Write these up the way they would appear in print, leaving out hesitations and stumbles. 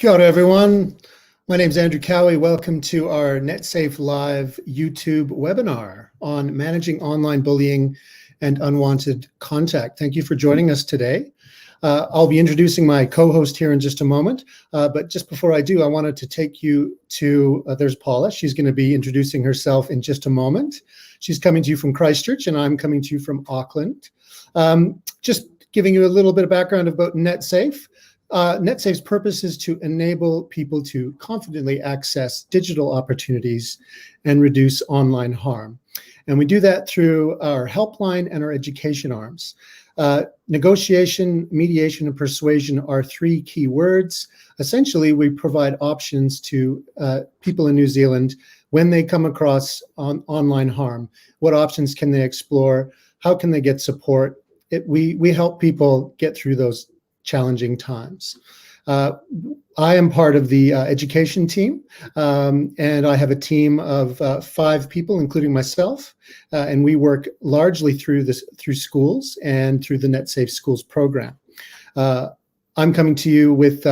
Kia ora, everyone. My name is Andrew Cowie. Welcome to our Netsafe Live YouTube webinar on managing online bullying and unwanted contact. Thank you for joining us today. I'll be introducing my co-host here in just a moment, but just before I do, I wanted to take you to, there's Paula. She's going to be introducing herself in just a moment. She's coming to you from Christchurch, and I'm coming to you from Auckland. Just giving you a little bit of background about Netsafe. Netsafe's purpose is to enable people to confidently access digital opportunities and reduce online harm. And we do that through our helpline and our education arms. Negotiation, mediation, and persuasion are three key words. Essentially, we provide options to people in New Zealand when they come across online harm. What options can they explore? How can they get support? We help people get through those challenging times. I am part of the education team, and I have a team of 5 people, including myself, and we work largely through schools and through the Netsafe Schools program. I'm coming to you with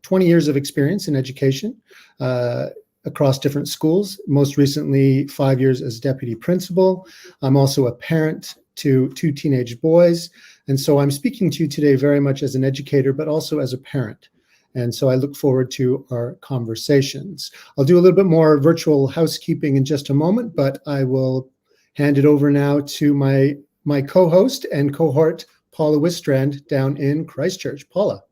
20 years of experience in education across different schools, most recently 5 years as deputy principal. I'm also a parent to 2 teenage boys. And so I'm speaking to you today very much as an educator, but also as a parent. And so I look forward to our conversations. I'll do a little bit more virtual housekeeping in just a moment, but I will hand it over now to my co-host and cohort, Paula Wistrand, down in Christchurch. Paula.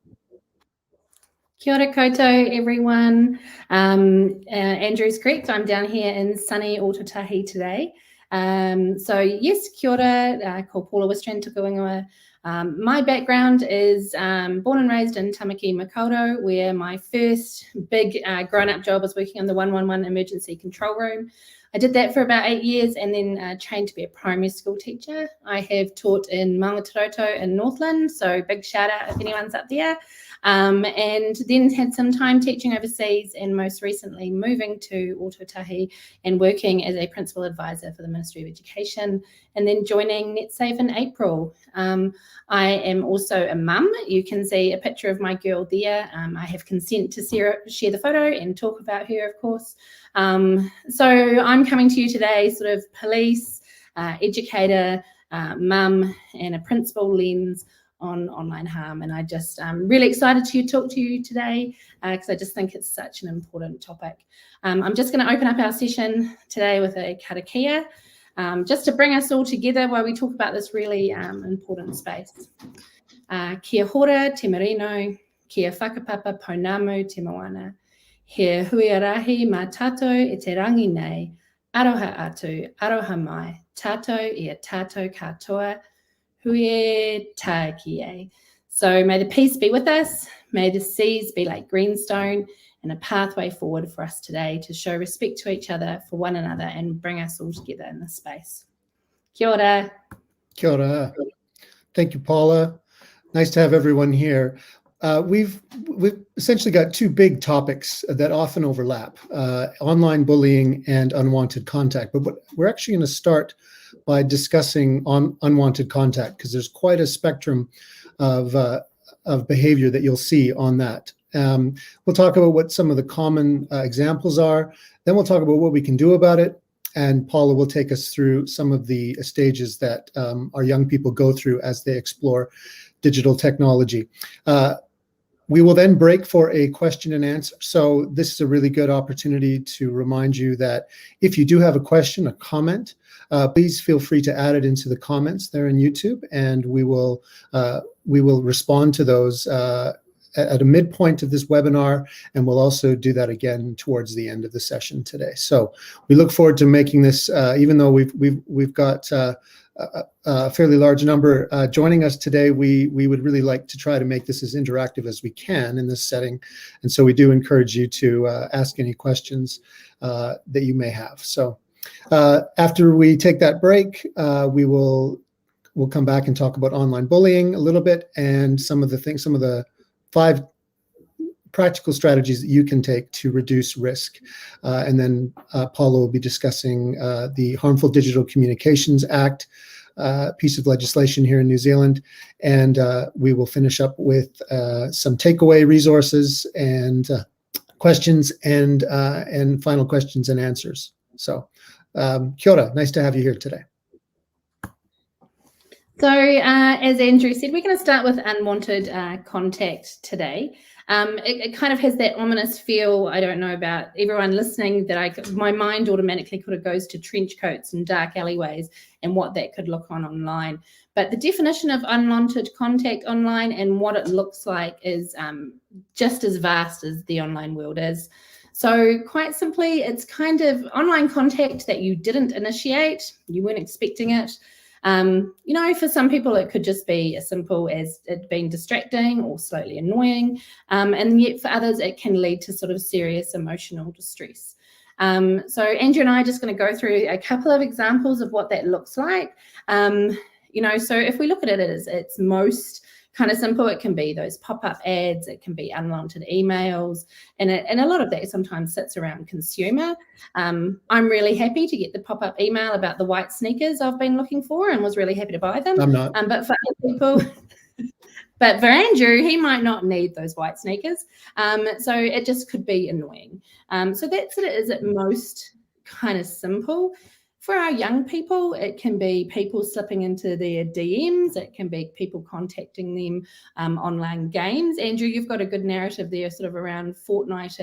Kia ora koutou, everyone. Andrew's correct. I'm down here in sunny Aotearoa today. So yes, kia ora, ko Paula Wistrand tuku ingoa. My background is born and raised in Tamaki, Makaurau, where my first big grown-up job was working in the 111 emergency control room. I did that for about 8 years and then trained to be a primary school teacher. I have taught in Aotearoa in Northland, so big shout out if anyone's up there. And then had some time teaching overseas and most recently moving to Aotearoa and working as a principal advisor for the Ministry of Education and then joining Netsafe in April. I am also a mum. You can see a picture of my girl there. I have consent to share the photo and talk about her, of course. So I'm coming to you today sort of police, educator, mum and a principal lens on online harm, and I'm really excited to talk to you today because I just think it's such an important topic. I'm just going to open up our session today with a karakia, just to bring us all together while we talk about this really important space. Kia hora te marino, kia whakapapa pounamu te moana, he huiarahi mā tātou e te rangi nei, aroha atu, aroha mai, tātou i a tātou katoa, hui tākie. So may the peace be with us, may the seas be like greenstone and a pathway forward for us today to show respect to each other, for one another, and bring us all together in this space. Kia ora. Kia ora. Thank you, Paula. Nice to have everyone here. We've essentially got 2 big topics that often overlap, online bullying and unwanted contact. But we're actually going to start by discussing on unwanted contact because there's quite a spectrum of behavior that you'll see on that. We'll talk about what some of the common examples are. Then we'll talk about what we can do about it. And Paula will take us through some of the stages that our young people go through as they explore digital technology. We will then break for a question and answer. So this is a really good opportunity to remind you that if you do have a question, a comment, please feel free to add it into the comments there in YouTube, and we will respond to those at a midpoint of this webinar, and we'll also do that again towards the end of the session today. So we look forward to making this, even though we've got a fairly large number joining us today, we would really like to try to make this as interactive as we can in this setting. And so we do encourage you to ask any questions that you may have. So after we take that break, we'll come back and talk about online bullying a little bit and some of the 5 practical strategies that you can take to reduce risk. And then Paula will be discussing the Harmful Digital Communications Act, piece of legislation here in New Zealand. And we will finish up with some takeaway resources and questions and final questions and answers. So kia ora, nice to have you here today. So as Andrew said, we're going to start with unwanted contact today. It kind of has that ominous feel. I don't know about everyone listening, that my mind automatically kind of goes to trench coats and dark alleyways and what that could look online. But the definition of unwanted contact online and what it looks like is just as vast as the online world is. So quite simply, it's kind of online contact that you didn't initiate, you weren't expecting it. For some people, it could just be as simple as it being distracting or slightly annoying. And yet for others, it can lead to sort of serious emotional distress. So Andrew and I are just going to go through a couple of examples of what that looks like. So if we look at it as it's most kind of simple, it can be those pop-up ads, it can be unwanted emails, and a lot of that sometimes sits around consumer. I'm really happy to get the pop-up email about the white sneakers I've been looking for and was really happy to buy them. I'm not. But for other people, but for Andrew, he might not need those white sneakers. So it just could be annoying. So that's it is at most kind of simple. For our young people, it can be people slipping into their DMs. It can be people contacting them online games. Andrew, you've got a good narrative there sort of around Fortnite.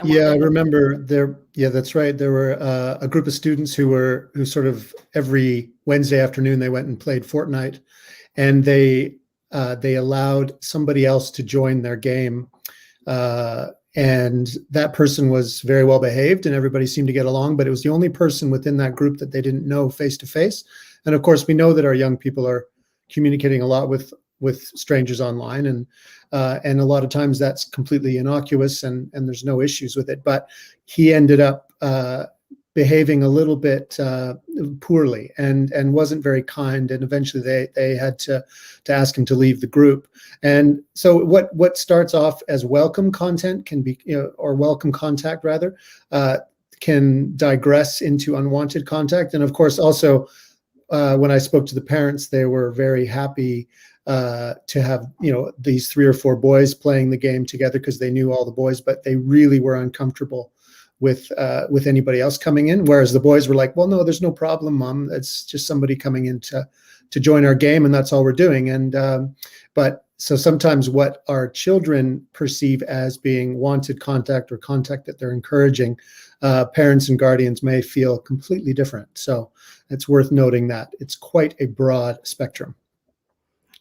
Yeah, I remember there. Yeah, that's right. There were a group of students who sort of every Wednesday afternoon, they went and played Fortnite, and they allowed somebody else to join their game. And that person was very well behaved and everybody seemed to get along, but it was the only person within that group that they didn't know face to face. And of course, we know that our young people are communicating a lot with strangers online, and a lot of times that's completely innocuous and there's no issues with it. But he ended up behaving a little bit poorly and wasn't very kind, and eventually they had to ask him to leave the group. And so what starts off as welcome content can be, or welcome contact rather, can digress into unwanted contact. And of course, also when I spoke to the parents, they were very happy to have these 3 or 4 boys playing the game together because they knew all the boys, but they really were uncomfortable with anybody else coming in, whereas the boys were like, well, no, there's no problem, Mom. It's just somebody coming in to join our game, and that's all we're doing. And but so sometimes what our children perceive as being wanted contact or contact that they're encouraging, parents and guardians may feel completely different. So it's worth noting that it's quite a broad spectrum.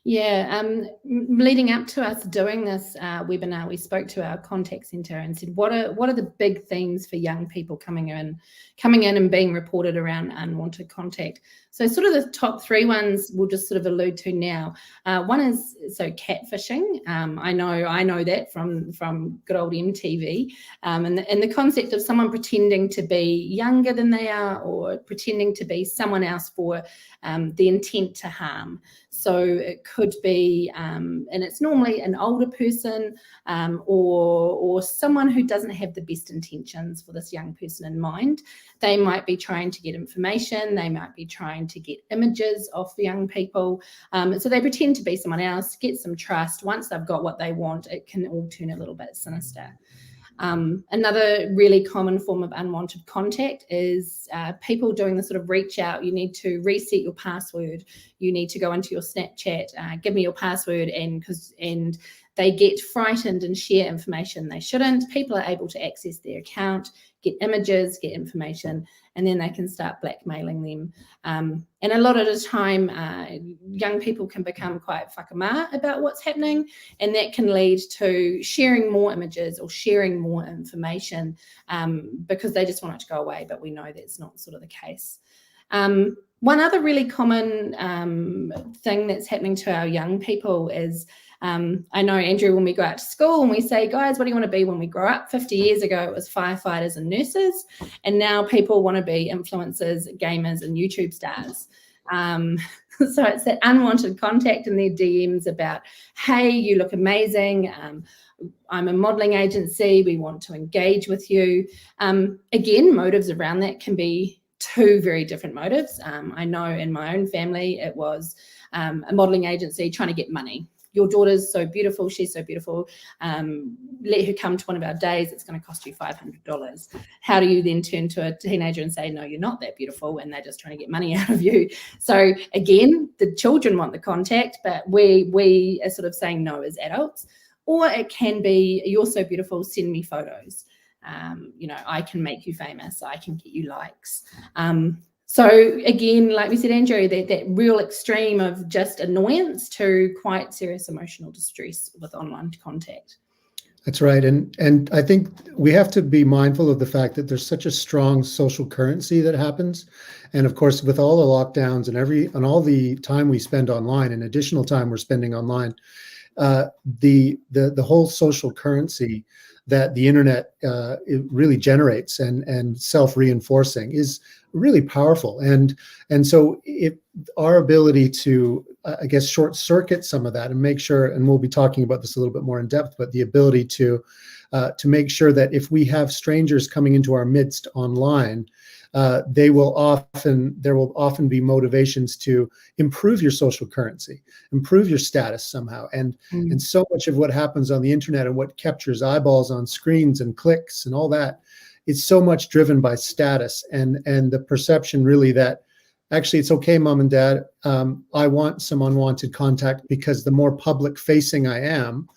Yeah, leading up to us doing this webinar, we spoke to our contact centre and said, what are the big themes for young people coming in and being reported around unwanted contact? So sort of the top 3 ones we'll just sort of allude to now. One is catfishing. I know that from good old MTV, and the concept of someone pretending to be younger than they are or pretending to be someone else for the intent to harm. So it could be, and it's normally an older person or someone who doesn't have the best intentions for this young person in mind. They might be trying to get information. They might be trying to get images of the young people. So they pretend to be someone else, get some trust. Once they've got what they want, it can all turn a little bit sinister. Another really common form of unwanted contact is people doing the sort of reach out. You need to reset your password. You need to go into your Snapchat, give me your password, and they get frightened and share information they shouldn't. People are able to access their account, get images, get information, and then they can start blackmailing them. And a lot of the time, young people can become quite whakamā about what's happening, and that can lead to sharing more images or sharing more information because they just want it to go away, but we know that's not sort of the case. One other really common thing that's happening to our young people is, I know, Andrew, when we go out to school and we say, guys, what do you want to be when we grow up? 50 years ago, it was firefighters and nurses. And now people want to be influencers, gamers, and YouTube stars. So it's that unwanted contact in their DMs about, hey, you look amazing. I'm a modeling agency. We want to engage with you. Again, motives around that can be two very different motives. I know in my own family, it was a modeling agency trying to get money. Your daughter's so beautiful, she's so beautiful, let her come to one of our days, it's going to cost you $500. How do you then turn to a teenager and say, no, you're not that beautiful, and they're just trying to get money out of you? So again, the children want the contact, but we are sort of saying no as adults. Or it can be, you're so beautiful, send me photos. I can make you famous, I can get you likes. So again, like we said, Andrew, that real extreme of just annoyance to quite serious emotional distress with online contact. That's right. And I think we have to be mindful of the fact that there's such a strong social currency that happens. And of course, with all the lockdowns and all the time we spend online and additional time we're spending online, the whole social currency that the internet it really generates and self-reinforcing is really powerful. And so our ability to, I guess, short circuit some of that and make sure, and we'll be talking about this a little bit more in depth, but the ability to make sure that if we have strangers coming into our midst online, there will often be motivations to improve your social currency, improve your status somehow. And so much of what happens on the internet and what captures eyeballs on screens and clicks and all that, it's so much driven by status and the perception really that actually it's okay, mom and dad, I want some unwanted contact because the more public facing I am,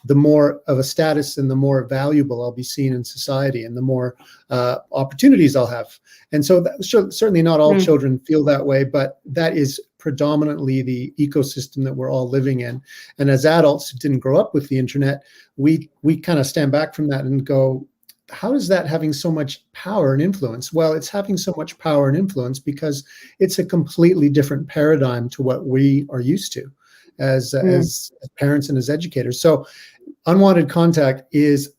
the more of a status and the more valuable I'll be seen in society and the more opportunities I'll have. And so certainly not all children feel that way, but that is predominantly the ecosystem that we're all living in. And as adults who didn't grow up with the internet, we kind of stand back from that and go, how is that having so much power and influence? Well, it's having so much power and influence because it's a completely different paradigm to what we are used to as parents and as educators. So unwanted contact is,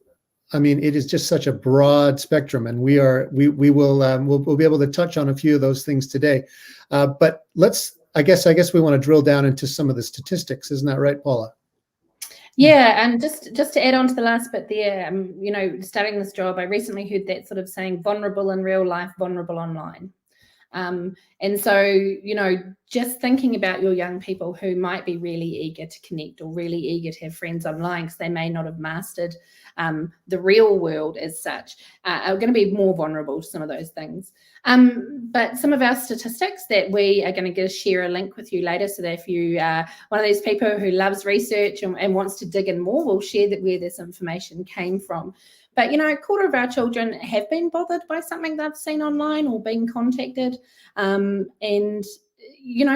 it is just such a broad spectrum, and we'll be able to touch on a few of those things today. But I guess we want to drill down into some of the statistics. Isn't that right, Paula? Yeah, and just to add on to the last bit there, starting this job, I recently heard that sort of saying, vulnerable in real life, vulnerable online. And so, just thinking about your young people who might be really eager to connect or really eager to have friends online because they may not have mastered the real world as such, are going to be more vulnerable to some of those things. But some of our statistics that we are going to share a link with you later, so that if you are one of these people who loves research and wants to dig in more, we'll share that where this information came from. But, a quarter of our children have been bothered by something they've seen online or been contacted. And,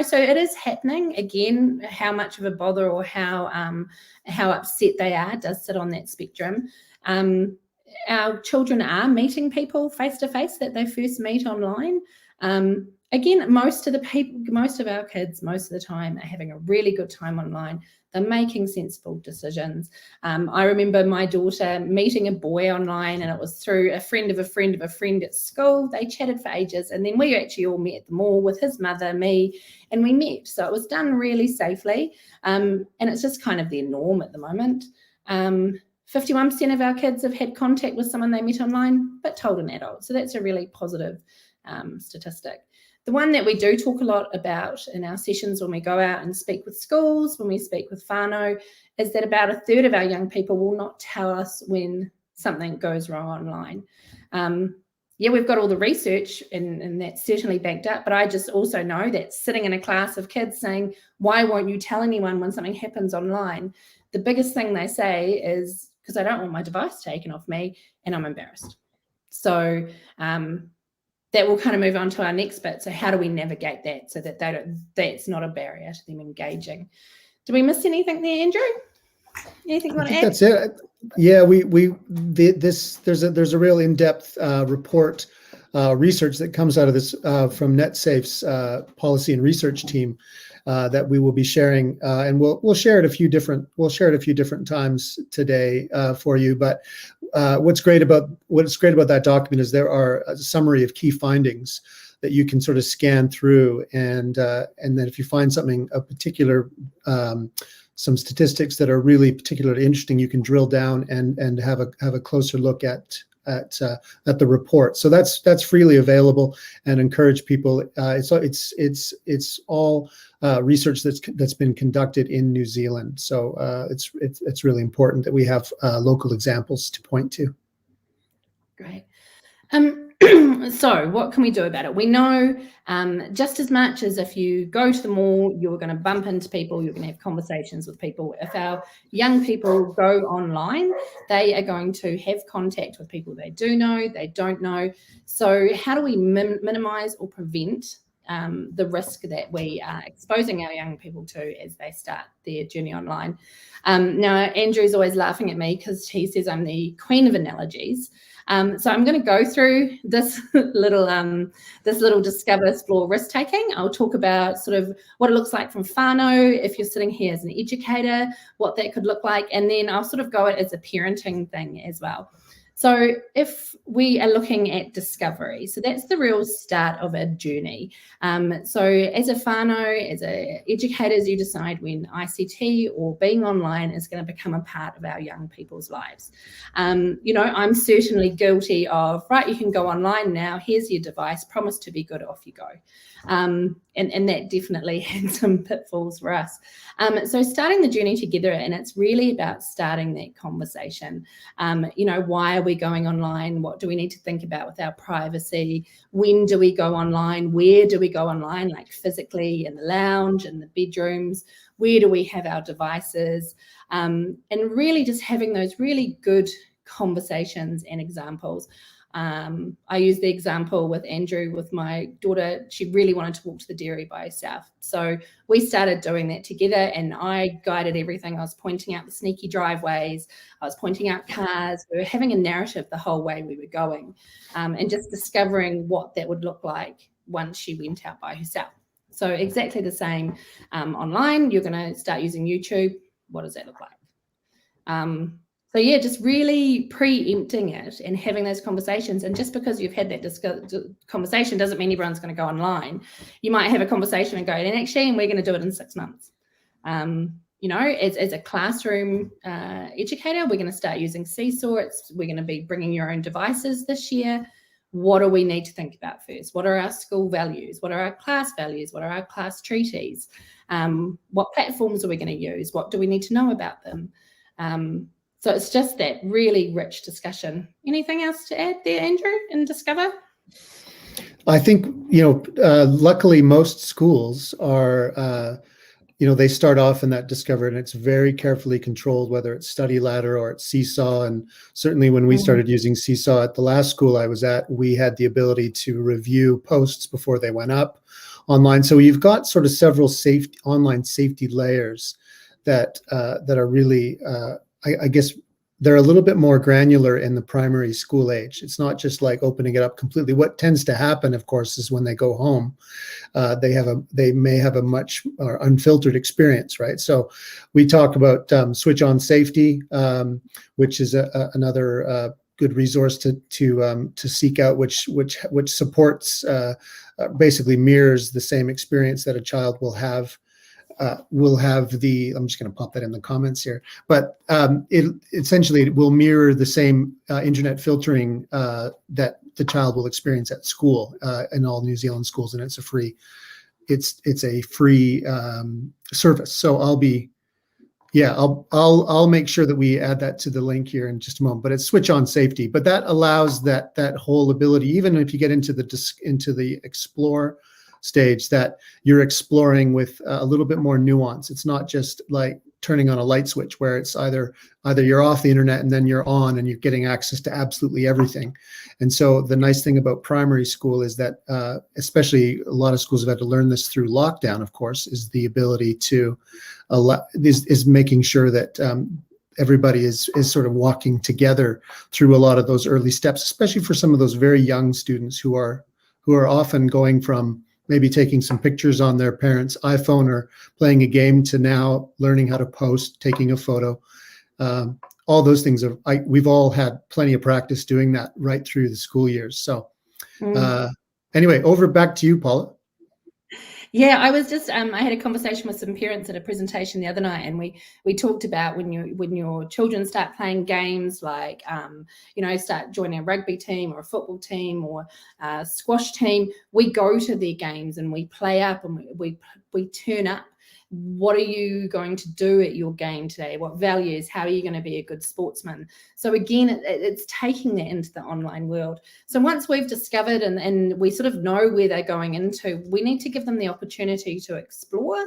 so it is happening. Again, how much of a bother or how upset they are does sit on that spectrum. Our children are meeting people face to face that they first meet online. Again, most of our kids, most of the time, are having a really good time online. They're making sensible decisions. I remember my daughter meeting a boy online, and it was through a friend of a friend of a friend at school. They chatted for ages, and then we actually all met at the mall with his mother, me, and we met. So it was done really safely, and it's just kind of their norm at the moment. 51% of our kids have had contact with someone they met online, but told an adult. So that's a really positive statistic. The one that we do talk a lot about in our sessions when we go out and speak with schools, when we speak with whānau, is that about a third of our young people will not tell us when something goes wrong online. We've got all the research and that's certainly backed up, but I just also know that sitting in a class of kids saying, why won't you tell anyone when something happens online? The biggest thing they say is, because I don't want my device taken off me and I'm embarrassed. So that will kind of move on to our next bit. So how do we navigate that so that that's not a barrier to them engaging? Did we miss anything there, Andrew? Anything you want to add? That's it. Yeah, there's a real in-depth report research that comes out of this from Netsafe's policy and research team that we will be sharing, and we'll share it a few different times today for you. But what's great about that document is there are a summary of key findings that you can sort of scan through, and then if you find something a particular some statistics that are really particularly interesting, you can drill down and have a closer look at the report. So that's freely available, and encourage people. It's all research that's been conducted in New Zealand. So it's really important that we have local examples to point to. Great. So what can we do about it? We know just as much as if you go to the mall, you're going to bump into people, you're going to have conversations with people. If our young people go online, they are going to have contact with people they do know, they don't know. So how do we minimize or prevent the risk that we are exposing our young people to as they start their journey online? Now, Andrew's always laughing at me because he says I'm the queen of analogies. So I'm going to go through this little discover, explore, risk taking. I'll talk about sort of what it looks like from whānau, if you're sitting here as an educator, what that could look like, and then I'll sort of go it as a parenting thing as well. So if we are looking at discovery, so that's the real start of a journey. So as a whānau, as educators, you decide when ICT or being online is going to become a part of our young people's lives. I'm certainly guilty of, right, you can go online now, here's your device, promise to be good, off you go. And that definitely had some pitfalls for us. So starting the journey together, and it's really about starting that conversation. Why are we going online? What do we need to think about with our privacy? When do we go online? Where do we go online? Like physically in the lounge, in the bedrooms? Where do we have our devices? And really just having those really good conversations and examples. I used the example with Andrew, with my daughter. She really wanted to walk to the dairy by herself. So we started doing that together, and I guided everything. I was pointing out the sneaky driveways. I was pointing out cars. We were having a narrative the whole way we were going, and just discovering what that would look like once she went out by herself. So exactly the same online. You're going to start using YouTube. What does that look like? So yeah, just really preempting it and having those conversations. And just because you've had that conversation doesn't mean everyone's going to go online. You might have a conversation and go, and actually, we're going to do it in 6 months. As a classroom educator, we're going to start using Seesaw. We're going to be bringing your own devices this year. What do we need to think about first? What are our school values? What are our class values? What are our class treaties? What platforms are we going to use? What do we need to know about them? So it's just that really rich discussion. Anything else to add there, Andrew, in Discover? I think, luckily most schools are, they start off in that Discover, and it's very carefully controlled, whether it's Study Ladder or it's Seesaw. And certainly when we started using Seesaw at the last school I was at, we had the ability to review posts before they went up online. So you've got sort of several online safety layers that are really, I guess they're a little bit more granular in the primary school age. It's not just like opening it up completely. What tends to happen, of course, is when they go home, they may have a much unfiltered experience, right? So we talk about switch on safety, which is another good resource to seek out, which supports basically mirrors the same experience that a child will have. I'm just going to pop that in the comments here, but it will mirror the same internet filtering that the child will experience at school in all New Zealand schools, and it's a free service. So I'll make sure that we add that to the link here in just a moment. But it's switch on safety, but that allows that whole ability, even if you get into the explore stage, that you're exploring with a little bit more nuance. It's not just like turning on a light switch where it's either you're off the internet and then you're on and you're getting access to absolutely everything. And so the nice thing about primary school is that, especially a lot of schools have had to learn this through lockdown, of course, is the ability to is making sure that everybody is sort of walking together through a lot of those early steps, especially for some of those very young students who are often going from maybe taking some pictures on their parents' iPhone or playing a game to now learning how to post, taking a photo. All those things we've all had plenty of practice doing that right through the school years. So anyway, back to you, Paula. Yeah, I was just I had a conversation with some parents at a presentation the other night, and we talked about when your children start playing games like start joining a rugby team or a football team or a squash team, we go to their games and we play up and we turn up. What are you going to do at your game today? What values? How are you going to be a good sportsman? So again, it's taking that into the online world. So once we've discovered and we sort of know where they're going into, we need to give them the opportunity to explore.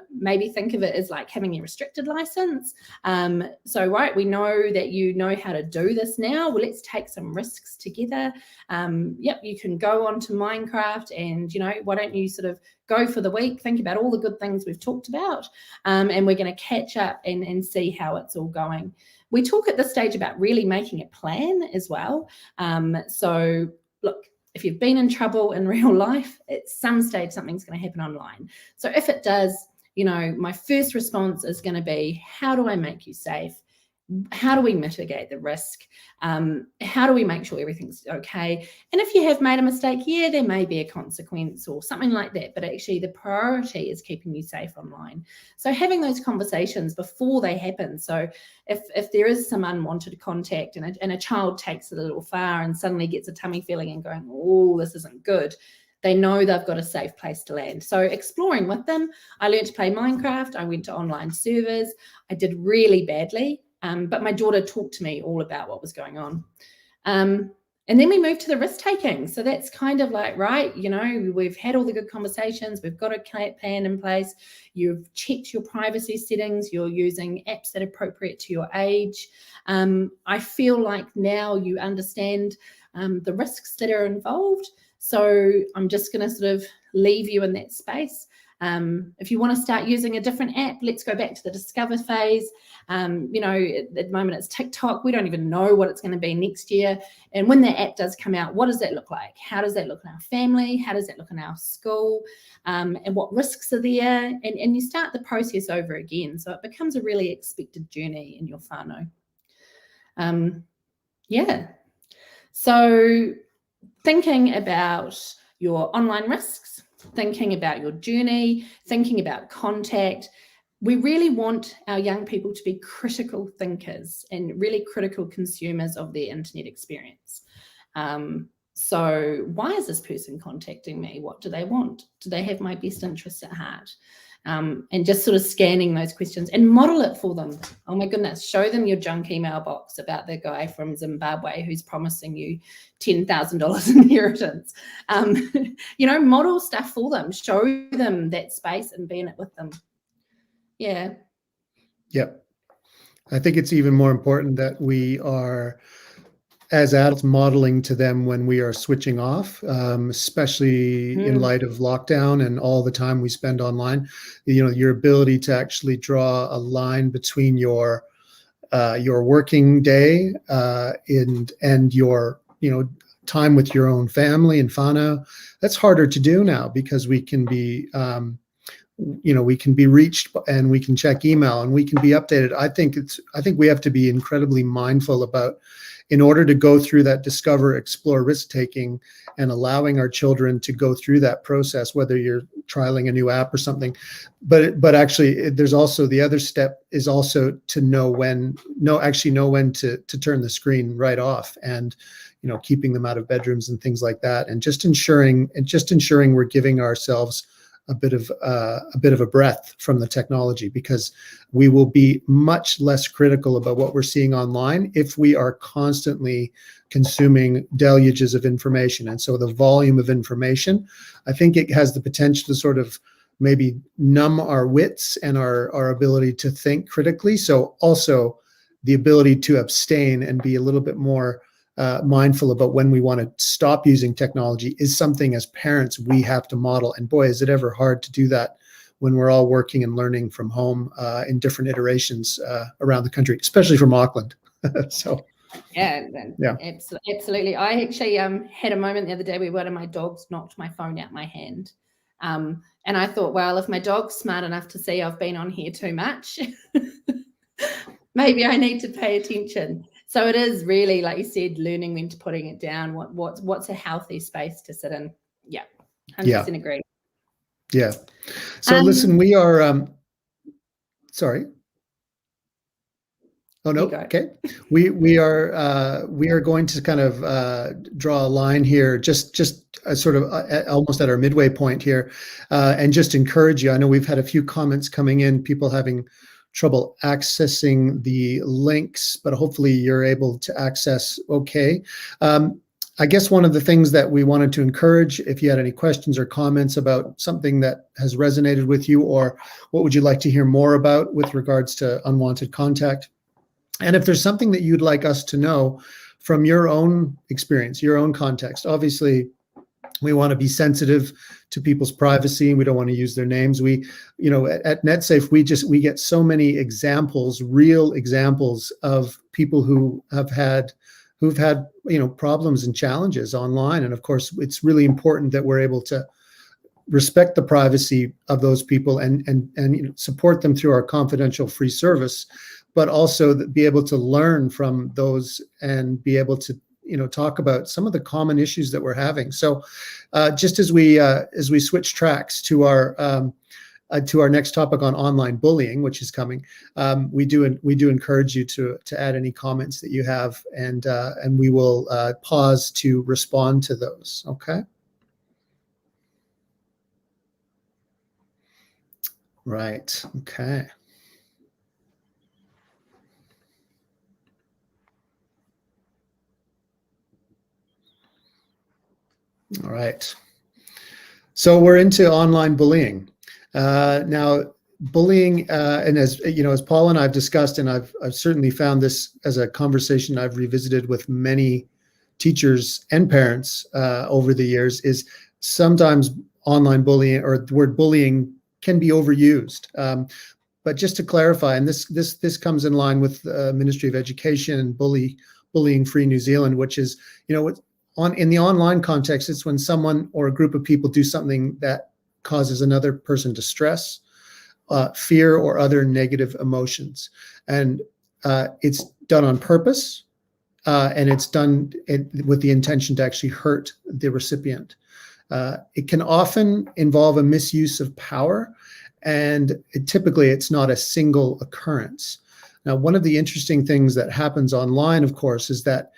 Maybe think of it as like having a restricted license. So right, we know that you know how to do this now. Well, let's take some risks together. Yep, you can go onto Minecraft and, why don't you sort of go for the week, think about all the good things we've talked about, and we're going to catch up and see how it's all going. We talk at this stage about really making a plan as well. So look, if you've been in trouble in real life, at some stage something's going to happen online. So if it does, my first response is going to be, how do I make you safe? How do we mitigate the risk? How do we make sure everything's okay? And if you have made a mistake, yeah, there may be a consequence or something like that, but actually the priority is keeping you safe online. So having those conversations before they happen. So if there is some unwanted contact and a child takes it a little far and suddenly gets a tummy feeling and going, oh, this isn't good, they know they've got a safe place to land. So exploring with them. I learned to play Minecraft. I went to online servers. I did really badly. But my daughter talked to me all about what was going on. And then we moved to the risk taking. So that's kind of like, right, we've had all the good conversations. We've got a plan in place. You've checked your privacy settings. You're using apps that are appropriate to your age. I feel like now you understand the risks that are involved. So I'm just going to sort of leave you in that space. If you want to start using a different app, let's go back to the discover phase. At the moment it's TikTok. We don't even know what it's going to be next year. And when that app does come out, what does that look like? How does that look in our family? How does that look in our school? And what risks are there? And you start the process over again. So it becomes a really expected journey in your whānau. So thinking about your online risks, thinking about your journey, thinking about contact. We really want our young people to be critical thinkers and really critical consumers of their internet experience. So why is this person contacting me? What do they want? Do they have my best interests at heart? And just sort of scanning those questions and model it for them. Oh my goodness, show them your junk email box about the guy from Zimbabwe who's promising you $10,000 inheritance. Model stuff for them, show them that space and be in it with them. Yeah. Yep. I think it's even more important that we are, as adults, modeling to them when we are switching off, especially in light of lockdown and all the time we spend online. Your ability to actually draw a line between your working day and your time with your own family and whānau. That's harder to do now because we can be we can be reached and we can check email and we can be updated. I think we have to be incredibly mindful about, in order to go through that discover, explore, risk taking, and allowing our children to go through that process, whether you're trialing a new app or something. But actually, there's also the other step is also to know when to turn the screen right off, and keeping them out of bedrooms and things like that, and just ensuring we're giving ourselves a bit of a breath from the technology, because we will be much less critical about what we're seeing online if we are constantly consuming deluges of information. And so the volume of information, I think it has the potential to sort of maybe numb our wits and our ability to think critically. So also the ability to abstain and be a little bit more mindful about when we want to stop using technology is something as parents we have to model. And boy, is it ever hard to do that when we're all working and learning from home in different iterations around the country, especially from Auckland. So yeah, absolutely. I actually had a moment the other day where one of my dogs knocked my phone out my hand. And I thought, well, if my dog's smart enough to see I've been on here too much, maybe I need to pay attention. So it is really, like you said, learning when to putting it down. What's a healthy space to sit in? Yeah, 100% agree. Yeah. So listen, we are, sorry. Oh no. Okay. We are going to kind of draw a line here, just sort of almost at our midway point here, and just encourage you. I know we've had a few comments coming in, people having trouble accessing the links, but hopefully you're able to access okay. I guess one of the things that we wanted to encourage, if you had any questions or comments about something that has resonated with you, or what would you like to hear more about with regards to unwanted contact, and if there's something that you'd like us to know from your own experience, your own context. Obviously, we want to be sensitive to people's privacy, and we don't want to use their names. We, at Netsafe, we get so many examples, real examples of people who've had problems and challenges online. And of course, it's really important that we're able to respect the privacy of those people and support them through our confidential free service, but also be able to learn from those and be able to talk about some of the common issues that we're having. So just as we switch tracks to our next topic on online bullying, which is coming, we do encourage you to add any comments that you have, and we will pause to respond to those. Okay. Right. Okay. All right. So we're into online bullying. Now, bullying, and as Paul and I've discussed, and I've certainly found this as a conversation I've revisited with many teachers and parents over the years, is sometimes online bullying, or the word bullying, can be overused. But just to clarify, and this comes in line with the Ministry of Education and Bullying Free New Zealand, which is, in the online context, it's when someone or a group of people do something that causes another person distress, fear, or other negative emotions. And it's done on purpose, and it's done with the intention to actually hurt the recipient. It can often involve a misuse of power, and typically it's not a single occurrence. Now, one of the interesting things that happens online, of course, is that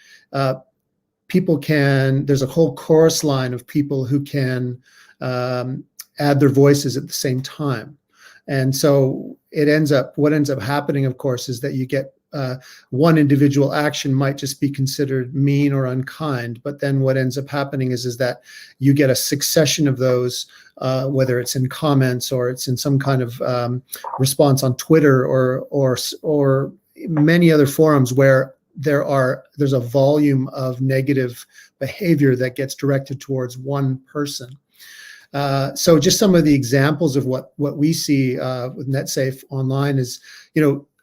there's a whole chorus line of people who can add their voices at the same time. And so what ends up happening, of course, is that you get one individual action might just be considered mean or unkind, but then what ends up happening is that you get a succession of those, whether it's in comments or it's in some kind of response on Twitter or many other forums where there's a volume of negative behavior that gets directed towards one person. So just some of the examples of what we see with Netsafe online is,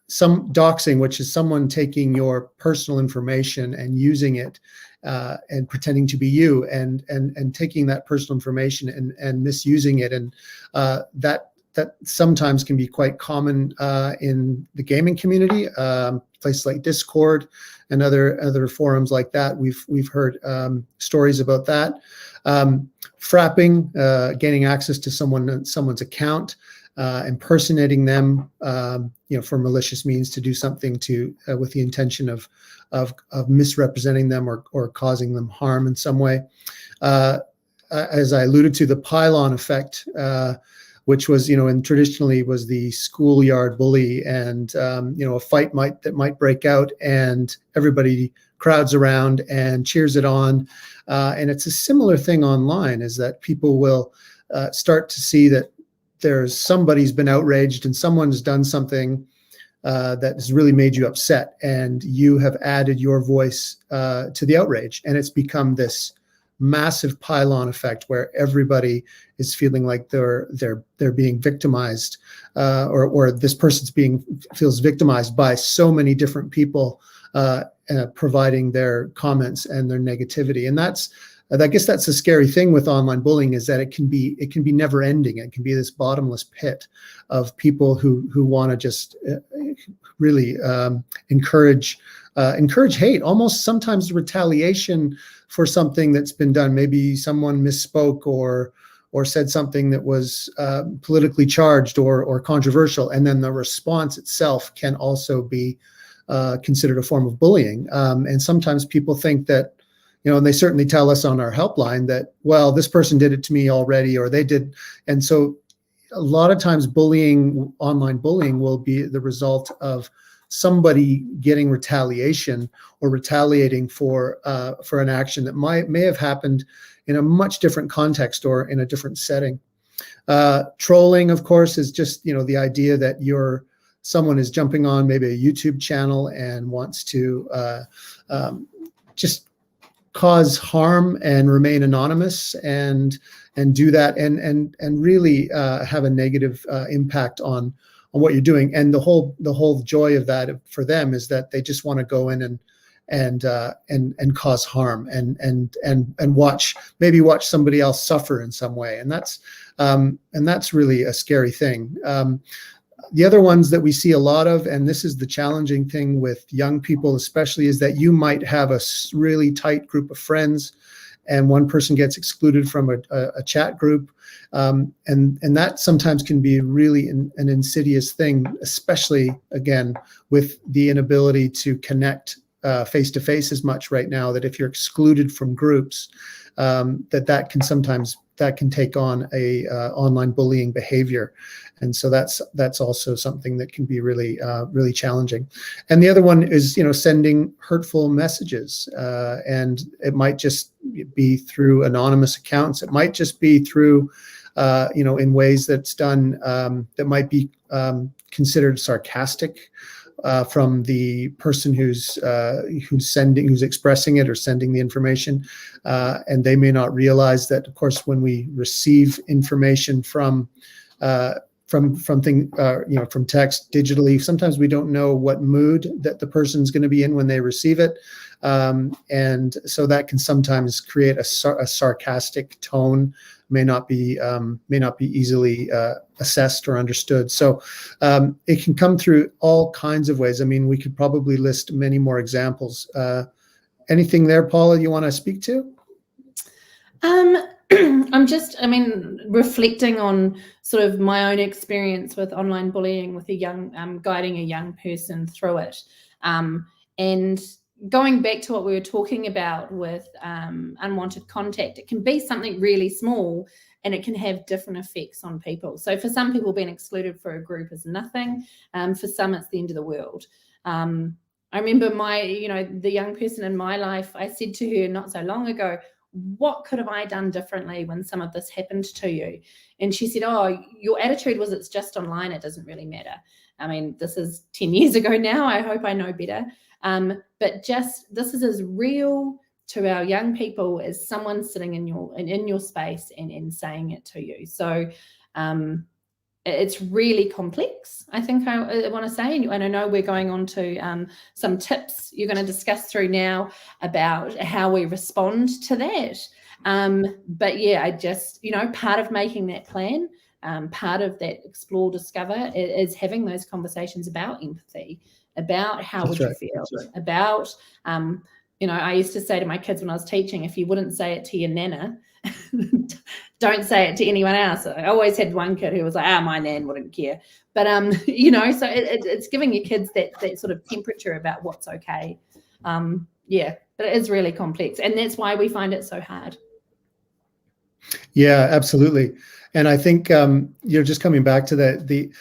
some doxing, which is someone taking your personal information and using it and pretending to be you, and taking that personal information and misusing it, and that sometimes can be quite common in the gaming community, places like Discord and other forums like that. We've heard stories about that. Frapping, gaining access to someone's account, impersonating them, for malicious means to do something with the intention of misrepresenting them or causing them harm in some way. As I alluded to, the pylon effect, which was, and traditionally was the schoolyard bully, and a fight might break out, and everybody crowds around and cheers it on. And it's a similar thing online, is that people will start to see that somebody's been outraged and someone's done something that has really made you upset, and you have added your voice to the outrage, and it's become this massive pylon effect where everybody is feeling like they're being victimized, or this person's feels victimized by so many different people providing their comments and their negativity. And I guess that's the scary thing with online bullying, is that it can be never ending. It can be this bottomless pit of people who want to just really encourage hate, almost sometimes retaliation for something that's been done. Maybe someone misspoke or or said something that was politically charged or controversial, and then the response itself can also be considered a form of bullying. And sometimes people think that, and they certainly tell us on our helpline that, well, this person did it to me already, or they did. And so a lot of times bullying, online bullying, will be the result of somebody getting retaliation or retaliating for an action that may have happened in a much different context or in a different setting. Trolling, of course, is just, the idea that someone is jumping on maybe a YouTube channel and wants to just cause harm and remain anonymous and do that and really have a negative impact on what you're doing. And the whole joy of that for them is that they just want to go in and cause harm and watch somebody else suffer in some way. And that's really a scary thing. The other ones that we see a lot of, and this is the challenging thing with young people especially, is that you might have a really tight group of friends and one person gets excluded from a chat group. And that sometimes can be really an insidious thing, especially, again, with the inability to connect face-to-face as much right now, that if you're excluded from groups, that can take on a online bullying behavior. And so that's also something that can be really, really challenging. And the other one is, sending hurtful messages. And it might just be through anonymous accounts. It might just be through, in ways that's done that might be considered sarcastic from the person who's expressing it or sending the information. And they may not realize that, of course, when we receive information from text digitally, sometimes we don't know what mood that the person's going to be in when they receive it, and so that can sometimes create a sarcastic tone. May not be easily assessed or understood. So it can come through all kinds of ways. I mean, we could probably list many more examples. Anything there, Paula, you want to speak to? I'm reflecting on sort of my own experience with online bullying with guiding a young person through it. And going back to what we were talking about with unwanted contact, it can be something really small and it can have different effects on people. So for some people, being excluded for a group is nothing. For some, it's the end of the world. I remember the young person in my life, I said to her not so long ago, what could have I done differently when some of this happened to you? And she said, oh, your attitude was it's just online. It doesn't really matter. I mean, this is 10 years ago now. I hope I know better. But just this is as real to our young people as someone sitting in your space and saying it to you. So it's really complex, I think I want to say. And I know we're going on to some tips you're going to discuss through now about how we respond to that. But yeah, I just, part of making that plan, part of that explore, discover is having those conversations about empathy, about how would you feel, about, I used to say to my kids when I was teaching, if you wouldn't say it to your nana, don't say it to anyone else. I always had one kid who was like, my nan wouldn't care. But, so it's giving your kids that sort of temperature about what's okay. But it is really complex. And that's why we find it so hard. Yeah, absolutely. And I think, just coming back to that, the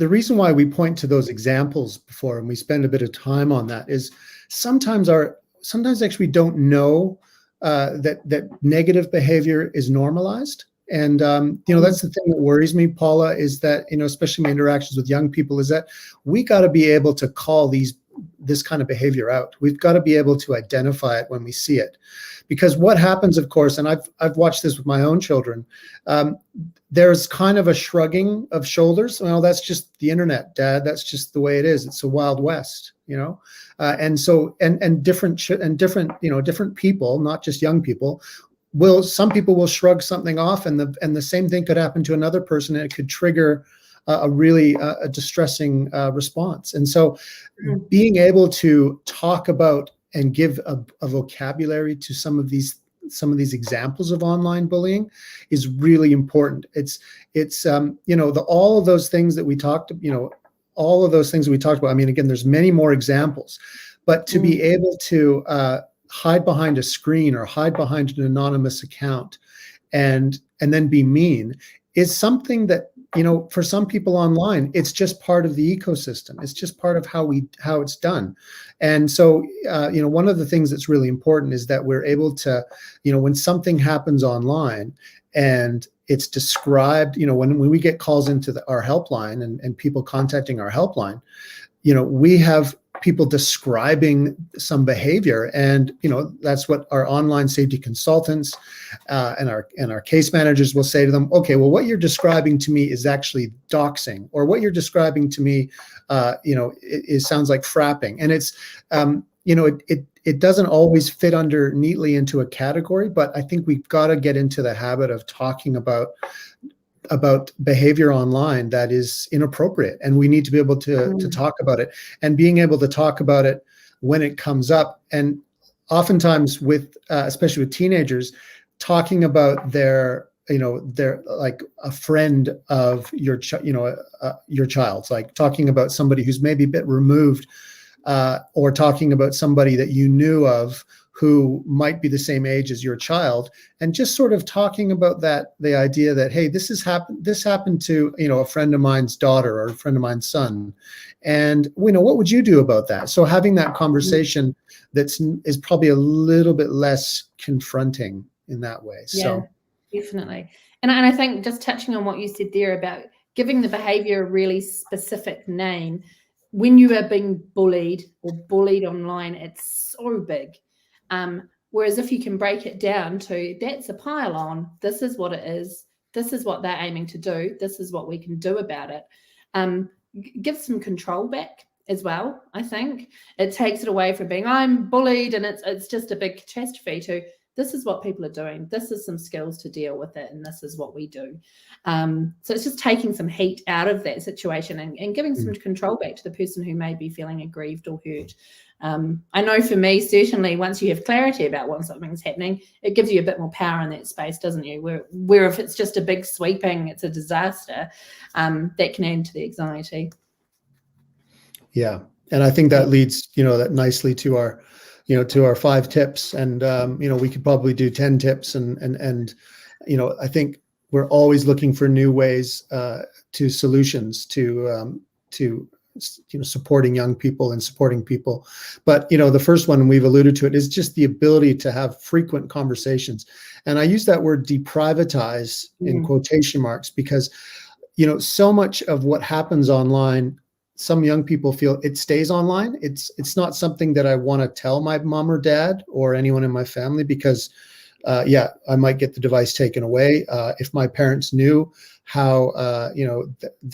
reason why we point to those examples before and we spend a bit of time on that is sometimes actually we don't know that negative behavior is normalized. And, that's the thing that worries me, Paula, is that, especially my interactions with young people, is that we got to be able to call this kind of behavior out. We've got to be able to identify it when we see it. Because what happens, of course, and I've watched this with my own children, there's kind of a shrugging of shoulders. Well, that's just the internet, Dad. That's just the way it is. It's a Wild West, and so different people, not just young people, some people will shrug something off, and the same thing could happen to another person, and it could trigger a really distressing response. And so, being able to talk about and give a vocabulary to some of these some of these examples of online bullying is really important. It's all of those things that we talked, all of those things we talked about. I mean, again, there's many more examples, but to be able to hide behind a screen or hide behind an anonymous account and then be mean is something that, for some people online, it's just part of the ecosystem. It's just part of how it's done. And so, one of the things that's really important is that we're able to, when something happens online and it's described, when we get calls into our helpline and people contacting our helpline, we have people describing some behavior, and that's what our online safety consultants and our case managers will say to them. Okay, well, what you're describing to me is actually doxing, or what you're describing to me, it sounds like frapping, and it's it doesn't always fit under neatly into a category, but I think we've got to get into the habit of talking about behavior online that is inappropriate, and we need to be able to talk about it, and being able to talk about it when it comes up. And oftentimes with especially with teenagers, talking about their like a friend of your child's, like talking about somebody who's maybe a bit removed, or talking about somebody that you knew of who might be the same age as your child, and just sort of talking about the idea that, hey, this happened to, a friend of mine's daughter or a friend of mine's son. And, what would you do about that? So having that conversation is probably a little bit less confronting in that way. Yeah, definitely. And I think just touching on what you said there about giving the behavior a really specific name, when you are being bullied or bullied online, it's so big. Whereas if you can break it down to, that's a pile on, this is what it is, this is what they're aiming to do, this is what we can do about it, give some control back as well. I think it takes it away from being, I'm bullied and it's just a big catastrophe, to this is what people are doing, this is some skills to deal with it, and this is what we do. So it's just taking some heat out of that situation and giving some control back to the person who may be feeling aggrieved or hurt. I know for me, certainly, once you have clarity about when something's happening, it gives you a bit more power in that space, doesn't you? Where if it's just a big sweeping, it's a disaster, that can add to the anxiety. Yeah, and I think that leads, that nicely to our, to our 5 tips, and we could probably do 10 tips, and I think we're always looking for new ways to solutions to supporting young people and supporting people. But the first one, and we've alluded to it, is just the ability to have frequent conversations. And I use that word deprivatize in quotation marks, because so much of what happens online, some young people feel it stays online. It's not something that I want to tell my mom or dad or anyone in my family, because I might get the device taken away. If my parents knew how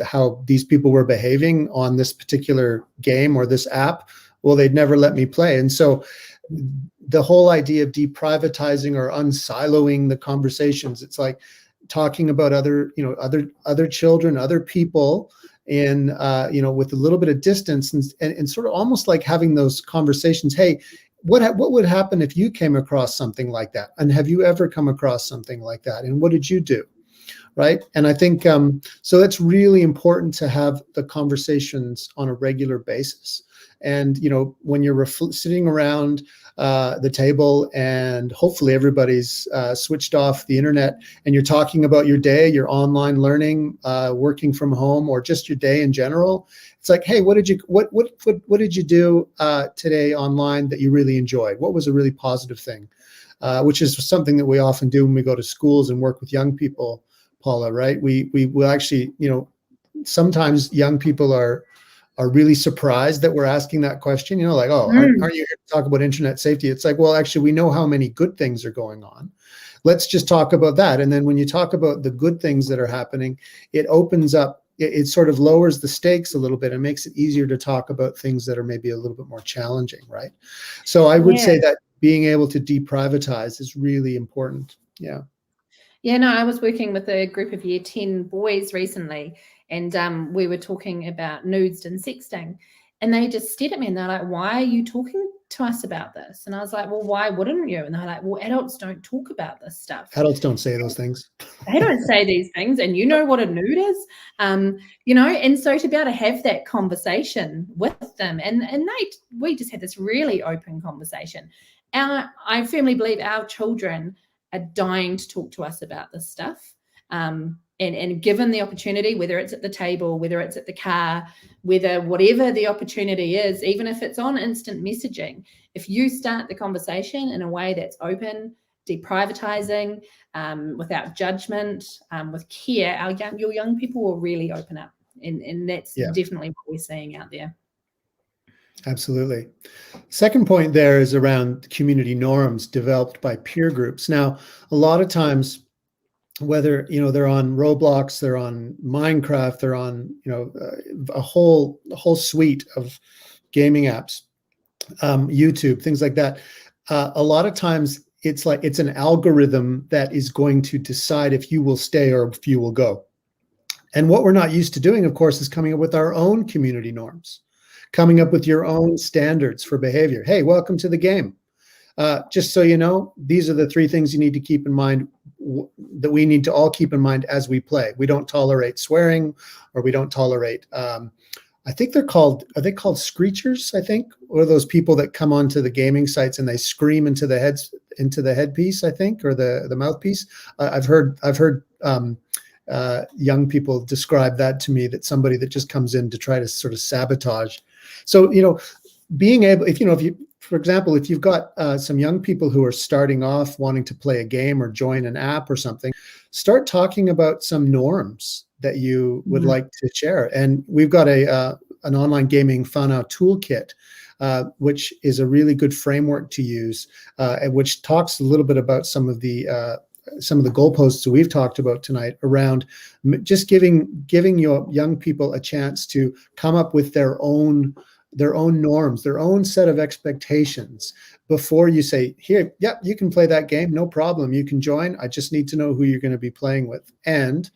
how these people were behaving on this particular game or this app, well, they'd never let me play. And so the whole idea of deprivatizing or unsiloing the conversations, it's like talking about other children, other people, in with a little bit of distance, and sort of almost like having those conversations. Hey, what would happen if you came across something like that? And have you ever come across something like that? And what did you do? Right. And I think so that's really important, to have the conversations on a regular basis. And, when you're sitting around the table, and hopefully everybody's switched off the internet, and you're talking about your day, your online learning, working from home, or just your day in general, it's like, hey, what did you do today online that you really enjoyed? What was a really positive thing? Which is something that we often do when we go to schools and work with young people, Paula, right? We will actually, sometimes young people are really surprised that we're asking that question, like, oh, aren't you here to talk about internet safety? It's like, well, actually, we know how many good things are going on. Let's just talk about that. And then when you talk about the good things that are happening, it opens up, it sort of lowers the stakes a little bit and makes it easier to talk about things that are maybe a little bit more challenging, right? So I would say that being able to deprivatize is really important. Yeah. Yeah, no, I was working with a group of Year 10 boys recently, and we were talking about nudes and sexting, and they just stared at me and they're like, why are you talking to us about this. And I was like, well, why wouldn't you? And they're like, well, adults don't talk about this stuff. Adults don't say those things. They don't say these things, and you know what a nude is, you know. And so to be able to have that conversation with them, and we just had this really open conversation. I firmly believe our children are dying to talk to us about this stuff. And given the opportunity, whether it's at the table, whether it's at the car, whatever the opportunity is, even if it's on instant messaging, if you start the conversation in a way that's open, deprivatizing, without judgment, with care, your young people will really open up. And that's definitely what we're seeing out there. Absolutely. Second point there is around community norms developed by peer groups. Now, a lot of times, whether they're on Roblox, they're on Minecraft, they're on a whole suite of gaming apps, YouTube, things like that. A lot of times it's an algorithm that is going to decide if you will stay or if you will go. And what we're not used to doing, of course, is coming up with our own community norms, coming up with your own standards for behavior. Hey, welcome to the game. Just so you know, these are the 3 things you need to keep in mind, that we need to all keep in mind as we play. We don't tolerate swearing, or we don't tolerate, I think are they called screechers, I think, or those people that come onto the gaming sites and they scream into the headpiece, I think, or the mouthpiece. I've heard young people describe that to me, that somebody that just comes in to try to sort of sabotage. So, being able, for example, if you've got some young people who are starting off wanting to play a game or join an app or something, start talking about some norms that you would like to share. And we've got an online gaming whānau toolkit, which is a really good framework to use, and which talks a little bit about some of the goalposts that we've talked about tonight around just giving your young people a chance to come up with their own norms, their own set of expectations before you say, here, yep, you can play that game, no problem, you can join. I just need to know who you're going to be playing with. And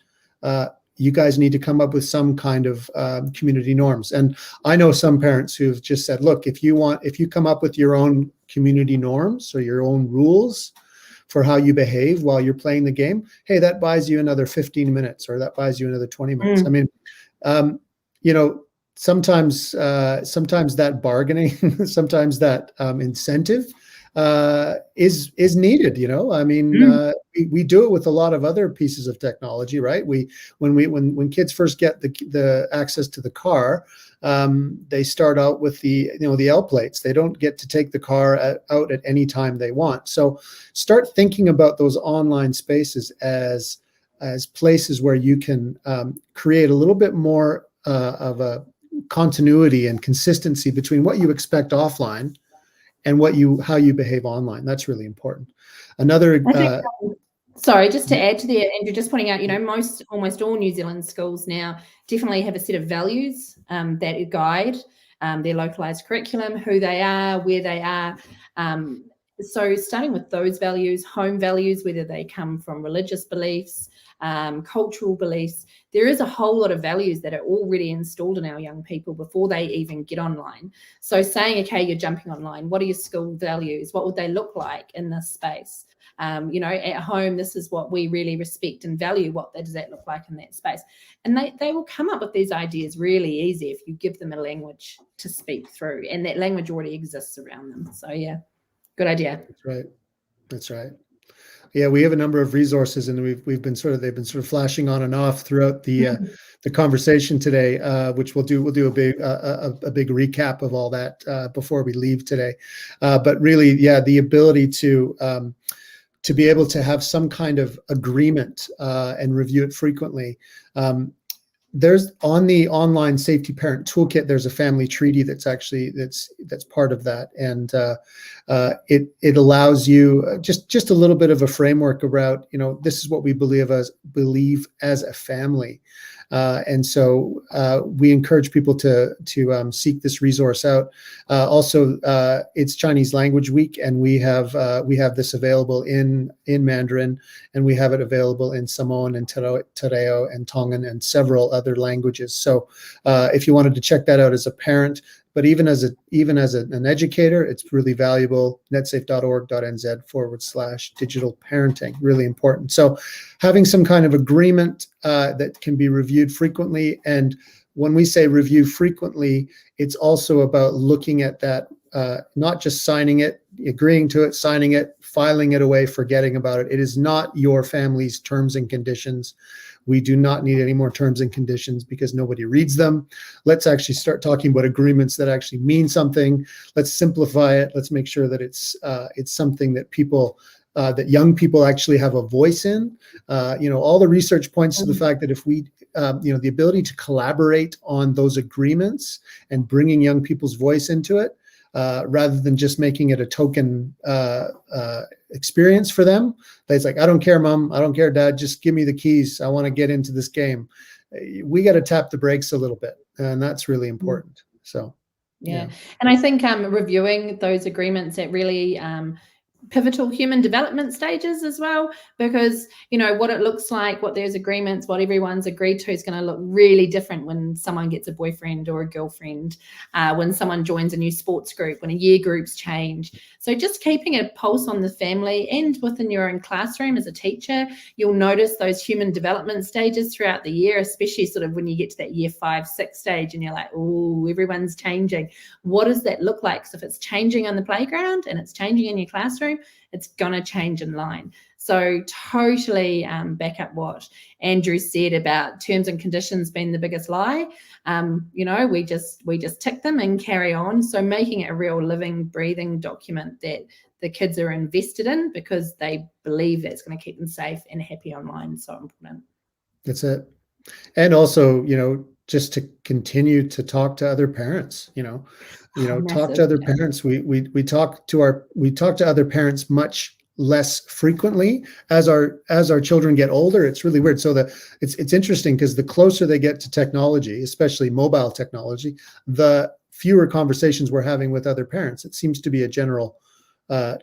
you guys need to come up with some kind of community norms. And I know some parents who've just said, look, if you come up with your own community norms or your own rules for how you behave while you're playing the game, hey, that buys you another 15 minutes, or that buys you another 20 minutes. I mean, sometimes that bargaining, sometimes that incentive is needed. I mean, we do it with a lot of other pieces of technology, right? When kids first get the access to the car, they start out with the L plates. They don't get to take the car out at any time they want. So start thinking about those online spaces as places where you can create a little bit more of a continuity and consistency between what you expect offline and how you behave online. That's really important. Another sorry, just to add to that, Andrew, just pointing out, almost all New Zealand schools now definitely have a set of values that guide their localized curriculum, who they are, where they are. So starting with those values, home values, whether they come from religious beliefs, cultural beliefs, there is a whole lot of values that are already installed in our young people before they even get online. So saying, okay, you're jumping online, what are your school values? What would they look like in this space? At home, this is what we really respect and value. What does that look like in that space? And they will come up with these ideas really easy if you give them a language to speak through, and that language already exists around them. So yeah, good idea. That's right. Yeah, we have a number of resources, and they've been sort of flashing on and off throughout the conversation today, which we'll do a big recap of all that before we leave today. But really, yeah, the ability to be able to have some kind of agreement and review it frequently. There's on the online safety parent toolkit, there's a family treaty that's part of that, and it allows you just a little bit of a framework about this is what we believe as a family, and so we encourage people to seek this resource out. Also, it's Chinese Language Week, and we have this available in Mandarin, and we have it available in Samoan and Te Reo and Tongan and several other languages. So if you wanted to check that out as a parent, but even as an educator, it's really valuable. netsafe.org.nz/digital parenting, really important. So having some kind of agreement that can be reviewed frequently. And when we say review frequently, it's also about looking at that, not just signing it, agreeing to it, signing it, filing it away, forgetting about it. It is not your family's terms and conditions. We do not need any more terms and conditions because nobody reads them. Let's actually start talking about agreements that actually mean something. Let's simplify it. Let's make sure that it's something that that young people actually have a voice in. All the research points to the fact that if we, the ability to collaborate on those agreements and bringing young people's voice into it, rather than just making it a token experience for them. It's like, I don't care, Mom. I don't care, Dad. Just give me the keys. I want to get into this game. We got to tap the brakes a little bit, and that's really important. So, yeah. And I think reviewing those agreements at really pivotal human development stages as well, because what it looks like, what those agreements, what everyone's agreed to is going to look really different when someone gets a boyfriend or a girlfriend, when someone joins a new sports group, when a year groups change. So just keeping a pulse on the family and within your own classroom as a teacher, you'll notice those human development stages throughout the year, especially sort of when you get to that year 5, 6 stage and you're like, oh, everyone's changing. What does that look like? So if it's changing on the playground and it's changing in your classroom, it's going to change in line. So totally back up what Andrew said about terms and conditions being the biggest lie. We just tick them and carry on. So making it a real living, breathing document that the kids are invested in because they believe that it's going to keep them safe and happy online is so important. That's it. And also, just to continue to talk to other parents, talk to other parents. We talk to other parents much less frequently as our children get older. It's really weird. So it's interesting because the closer they get to technology, especially mobile technology, the fewer conversations we're having with other parents. It seems to be a general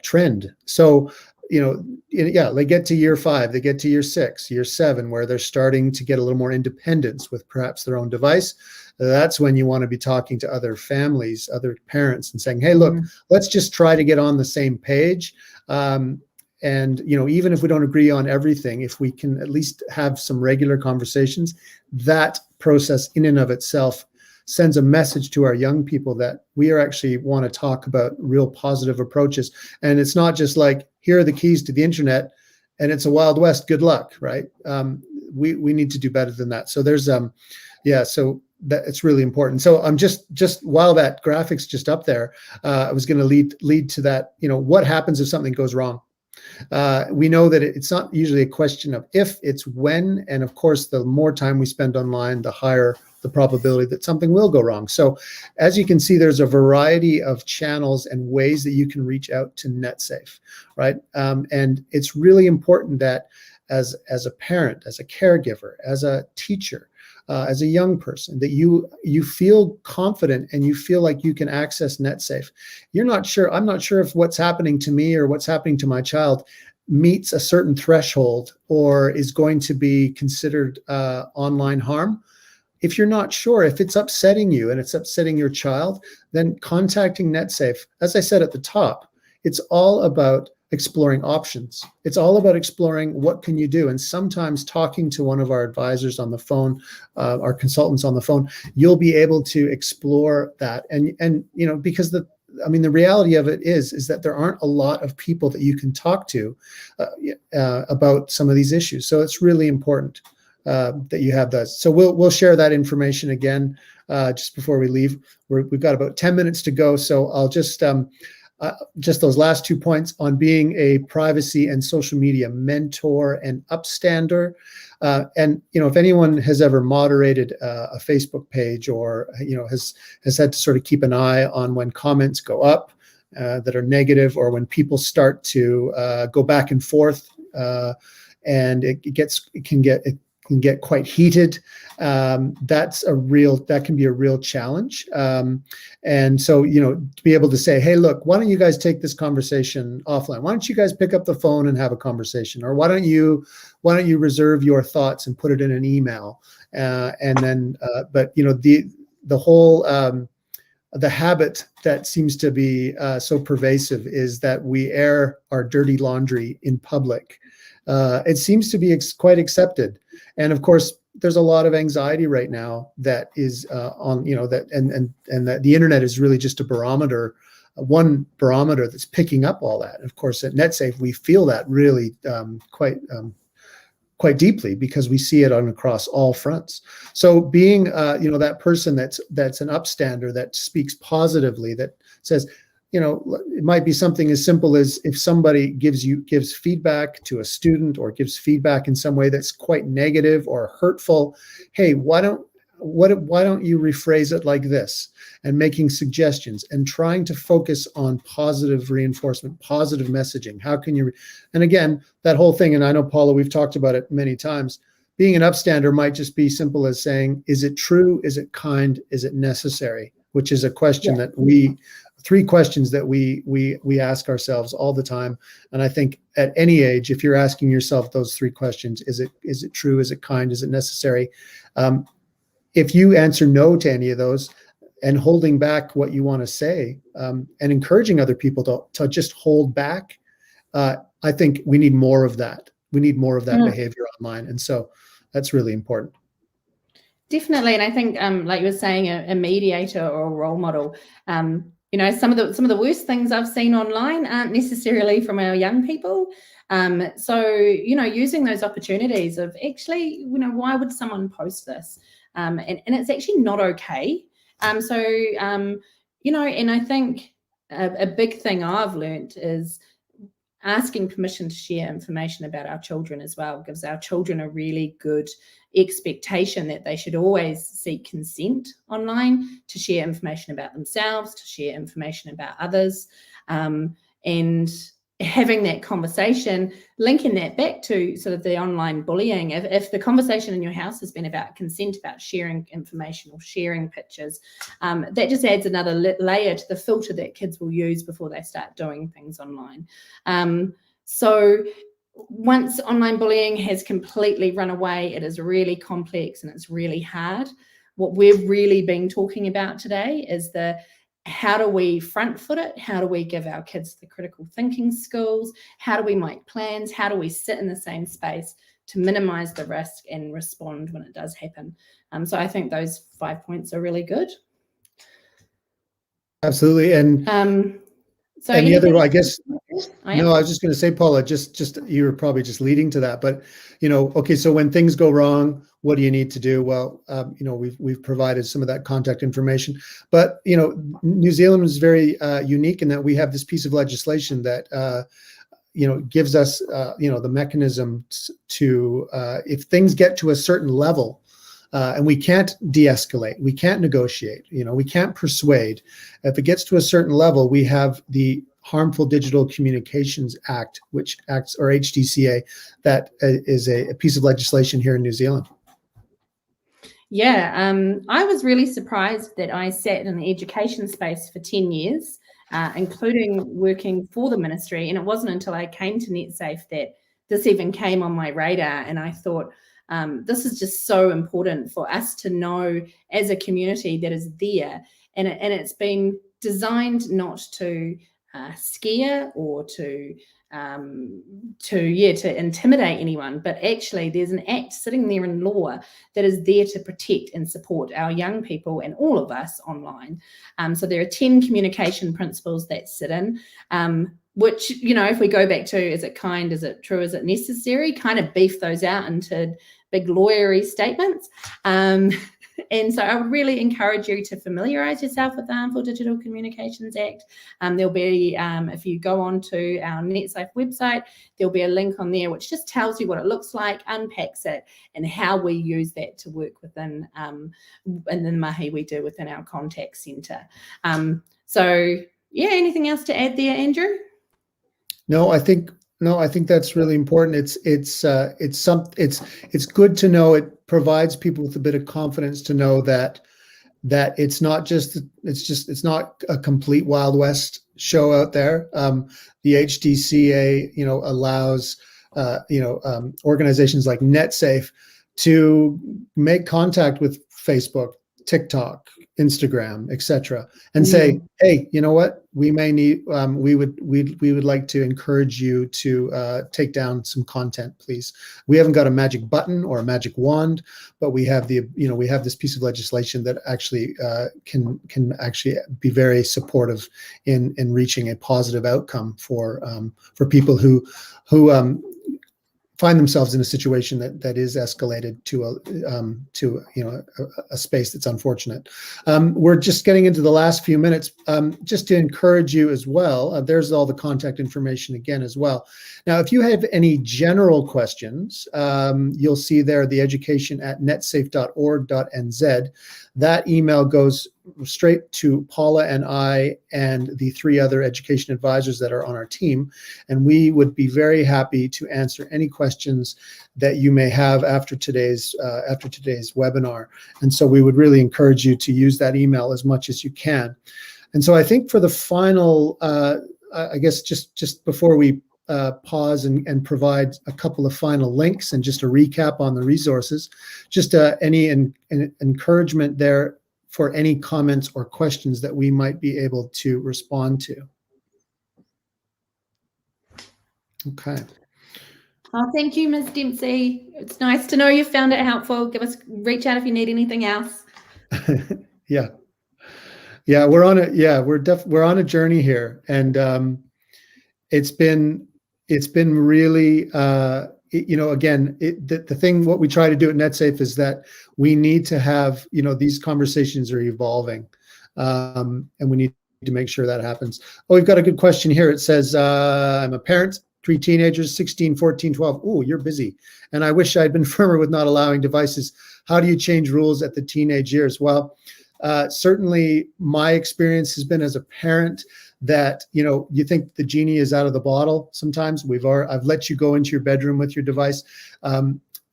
trend. So they get to year 5, they get to year 6, year 7, where they're starting to get a little more independence with perhaps their own device. That's when you want to be talking to other families, other parents, and saying, hey, look, let's just try to get on the same page. And, even if we don't agree on everything, if we can at least have some regular conversations, that process in and of itself sends a message to our young people that we actually want to talk about real positive approaches. And it's not just like, here are the keys to the internet and it's a Wild West, good luck, right? We need to do better than that. So there's, so that it's really important. So I'm just while that graphic's just up there, I was going to lead to that, what happens if something goes wrong? We know that it's not usually a question of if, it's when. And of course, the more time we spend online, the higher the probability that something will go wrong. So as you can see, there's a variety of channels and ways that you can reach out to Netsafe, right? And it's really important that as a parent, as a caregiver, as a teacher, as a young person, that you feel confident and you feel like you can access Netsafe. I'm not sure if what's happening to me or what's happening to my child meets a certain threshold or is going to be considered online harm. If you're not sure, if it's upsetting you and it's upsetting your child, then contacting Netsafe, as I said at the top, it's all about exploring options. It's all about exploring what can you do. And sometimes talking to one of our advisors on the phone, our consultants on the phone, you'll be able to explore that. And because the reality of it is that there aren't a lot of people that you can talk to about some of these issues. So it's really important that you have that. So we'll share that information again just before we leave. We've got about 10 minutes to go. So I'll just those last 2 points on being a privacy and social media mentor and upstander. And if anyone has ever moderated a Facebook page or has had to sort of keep an eye on when comments go up that are negative, or when people start to go back and forth, and it can get quite heated. That can be a real challenge. And so, to be able to say, hey, look, why don't you guys take this conversation offline? Why don't you guys pick up the phone and have a conversation? Or why don't you reserve your thoughts and put it in an email? And then, but the whole the habit that seems to be so pervasive is that we air our dirty laundry in public. It seems to be quite accepted. And of course, there's a lot of anxiety right now that is on, that and that the internet is really just a barometer, one barometer that's picking up all that. Of course, at Netsafe, we feel that really quite deeply because we see it on across all fronts. So being, that person that's an upstander that speaks positively, that says, it might be something as simple as if somebody gives feedback to a student or gives feedback in some way that's quite negative or hurtful. Hey, why don't you rephrase it like this? And making suggestions and trying to focus on positive reinforcement, positive messaging. How can you, and again, that whole thing, and I know, Paula, we've talked about it many times, being an upstander might just be simple as saying, is it true? Is it kind? Is it necessary? Which is a question that three questions that we ask ourselves all the time. And I think at any age, if you're asking yourself those three questions, is it true? Is it kind? Is it necessary? If you answer no to any of those and holding back what you want to say, and encouraging other people to just hold back, I think we need more of that. We need more of that behavior online. And so that's really important. Definitely. And I think, like you were saying, a mediator or a role model, some of the worst things I've seen online aren't necessarily from our young people. So, using those opportunities of actually, why would someone post this? And it's actually not okay. And I think a big thing I've learned is asking permission to share information about our children as well gives our children a really good expectation that they should always seek consent online to share information about themselves, to share information about others, and having that conversation, linking that back to sort of the online bullying. If the conversation in your house has been about consent, about sharing information or sharing pictures, that just adds another layer to the filter that kids will use before they start doing things online. So once online bullying has completely run away, it is really complex and it's really hard. What we've really been talking about today is how do we front foot it? How do we give our kids the critical thinking skills? How do we make plans? How do we sit in the same space to minimize the risk and respond when it does happen? So I think those 5 points are really good. Absolutely. And so and the other, I guess, I was just going to say, Paula, just you were probably just leading to that, but okay, so when things go wrong, what do you need to do? Well, we've provided some of that contact information, but New Zealand is very unique in that we have this piece of legislation that gives us the mechanism to if things get to a certain level. And we can't de-escalate, we can't negotiate, we can't persuade. If it gets to a certain level, we have the Harmful Digital Communications Act, which acts, or HDCA, that is a piece of legislation here in New Zealand. Yeah, I was really surprised that I sat in the education space for 10 years, including working for the ministry. And it wasn't until I came to Netsafe that this even came on my radar. And I thought, this is just so important for us to know as a community that is there. And it's been designed not to scare or to intimidate anyone, but actually there's an act sitting there in law that is there to protect and support our young people and all of us online. So there are 10 communication principles that sit in, which, if we go back to, is it kind, is it true, is it necessary, kind of beef those out into big lawyery statements. And so I would really encourage you to familiarise yourself with the Harmful Digital Communications Act. There'll be, if you go on to our Netsafe website, there'll be a link on there which just tells you what it looks like, unpacks it, and how we use that to work within in the mahi we do within our contact centre. So yeah, anything else to add there, Andrew? No, I think that's really important. It's good to know. It provides people with a bit of confidence to know that it's not a complete Wild West show out there. The HDCA, allows organizations like Netsafe to make contact with Facebook TikTok, Instagram, etc., and say, hey, you know what? We may need. We would like to encourage you to take down some content, please. We haven't got a magic button or a magic wand, but we have we have this piece of legislation that actually can actually be very supportive in reaching a positive outcome for people who find themselves in a situation that is escalated to a space that's unfortunate. We're just getting into the last few minutes, just to encourage you as well. There's all the contact information again as well. Now, if you have any general questions, you'll see there the education@netsafe.org.nz. That email goes straight to Paula and I and the 3 other education advisors that are on our team, and we would be very happy to answer any questions that you may have after today's webinar. And so we would really encourage you to use that email as much as you can. And so I think for the final, I guess just before we pause and provide a couple of final links and just a recap on the resources, just any encouragement there for any comments or questions that we might be able to respond to. Okay. Oh, thank you, Ms. Dempsey. It's nice to know you found it helpful. Reach out if you need anything else. Yeah, we're on a journey here, and it's been really again, the thing, what we try to do at Netsafe is that we need to have, these conversations are evolving, and we need to make sure that happens. Oh, we've got a good question here. It says, I'm a parent, 3 teenagers, 16, 14, 12. Oh, you're busy. And I wish I'd been firmer with not allowing devices. How do you change rules at the teenage years? Well, certainly my experience has been as a parent that, you think the genie is out of the bottle. Sometimes I've let you go into your bedroom with your device.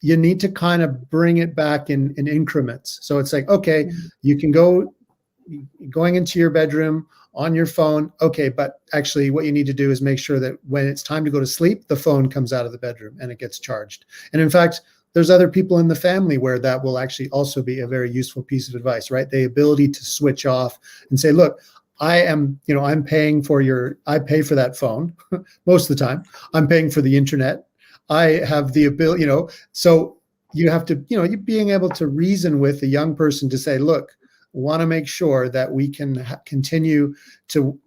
You need to kind of bring it back in increments. So it's like, okay, you can going into your bedroom on your phone. Okay, but actually what you need to do is make sure that when it's time to go to sleep, the phone comes out of the bedroom and it gets charged. And in fact, there's other people in the family where that will actually also be a very useful piece of advice, right? The ability to switch off and say, look, I'm paying I pay for that phone most of the time. I'm paying for the internet. I have the ability, so you have to, you being able to reason with a young person to say, look, want to make sure that we can continue to,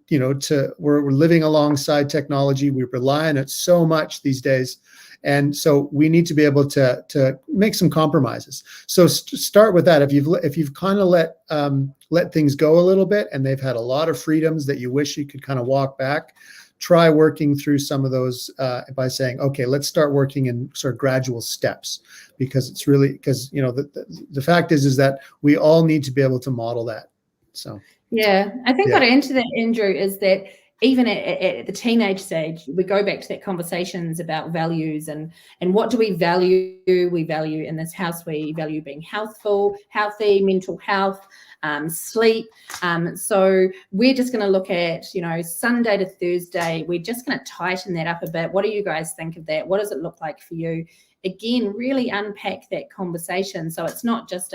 we're living alongside technology. We rely on it so much these days. And so we need to be able to make some compromises. So start with that. If you've kind of let things go a little bit and they've had a lot of freedoms that you wish you could kind of walk back, try working through some of those by saying, okay, let's start working in sort of gradual steps, because it's really, the fact is that we all need to be able to model that. So yeah, I think what I add to that, Andrew, is that even at the teenage stage, we go back to that conversations about values and what do we value? We value in this house, we value being healthy, mental health, sleep. So we're just going to look at, Sunday to Thursday. We're just going to tighten that up a bit. What do you guys think of that? What does it look like for you? Again, really unpack that conversation. So it's not just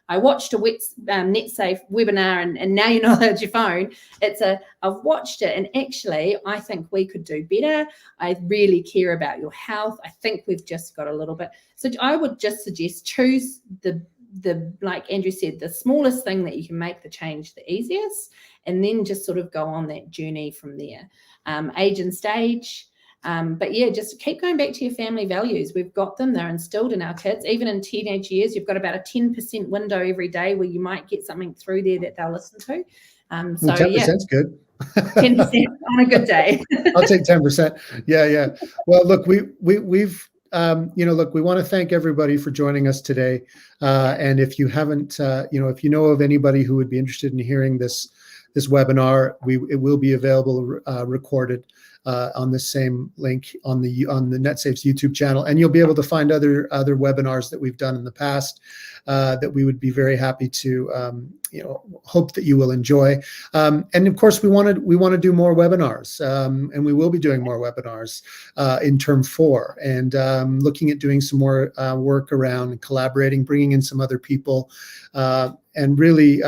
I watched a Netsafe webinar and now you know it's your phone. I've watched it and actually I think we could do better. I really care about your health. I think we've just got a little bit. So I would just suggest choose the like Andrew said, the smallest thing that you can make the change the easiest, and then just sort of go on that journey from there. Age and stage. But yeah, just keep going back to your family values. We've got them. They're instilled in our kids. Even in teenage years, you've got about a 10% window every day where you might get something through there that they'll listen to. So 10%'s good. 10% on a good day. I'll take 10%. Yeah. Well, look, we've we want to thank everybody for joining us today. And if you haven't, if you know of anybody who would be interested in hearing this this webinar, it will be available recorded on the same link on the Netsafe's YouTube channel, and you'll be able to find other webinars that we've done in the past that we would be very happy to hope that you will enjoy. And of course, we want to do more webinars, and we will be doing more webinars in term 4, and looking at doing some more work around collaborating, bringing in some other people, and really.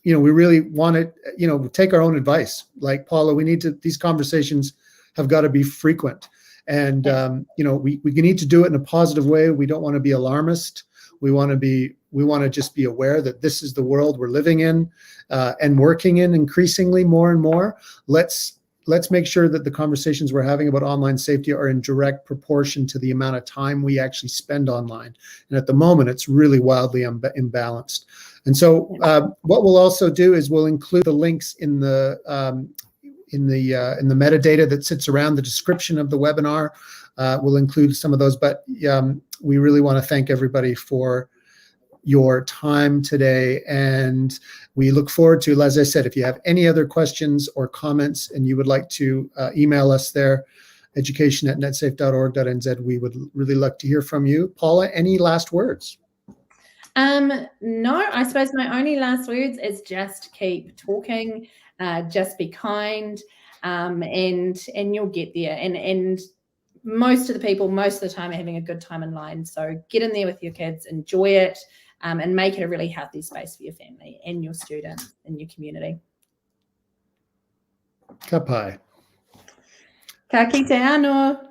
We really want to, take our own advice. Like Paula, these conversations have got to be frequent. And, we need to do it in a positive way. We don't want to be alarmist. We want to just be aware that this is the world we're living in and working in increasingly more and more. Let's make sure that the conversations we're having about online safety are in direct proportion to the amount of time we actually spend online. And at the moment, it's really wildly imbalanced. And so what we'll also do is we'll include the links in the metadata that sits around the description of the webinar. We'll include some of those, but we really want to thank everybody for your time today, and we look forward to, as I said, if you have any other questions or comments and you would like to email us there, education@netsafe.org.nz, we would really like to hear from you. Paula, any last words? No, I suppose my only last words is just keep talking, just be kind, and you'll get there. And most of the people, most of the time, are having a good time online. So get in there with your kids, enjoy it, and make it a really healthy space for your family and your students and your community. Ka pai. Ka kite anō.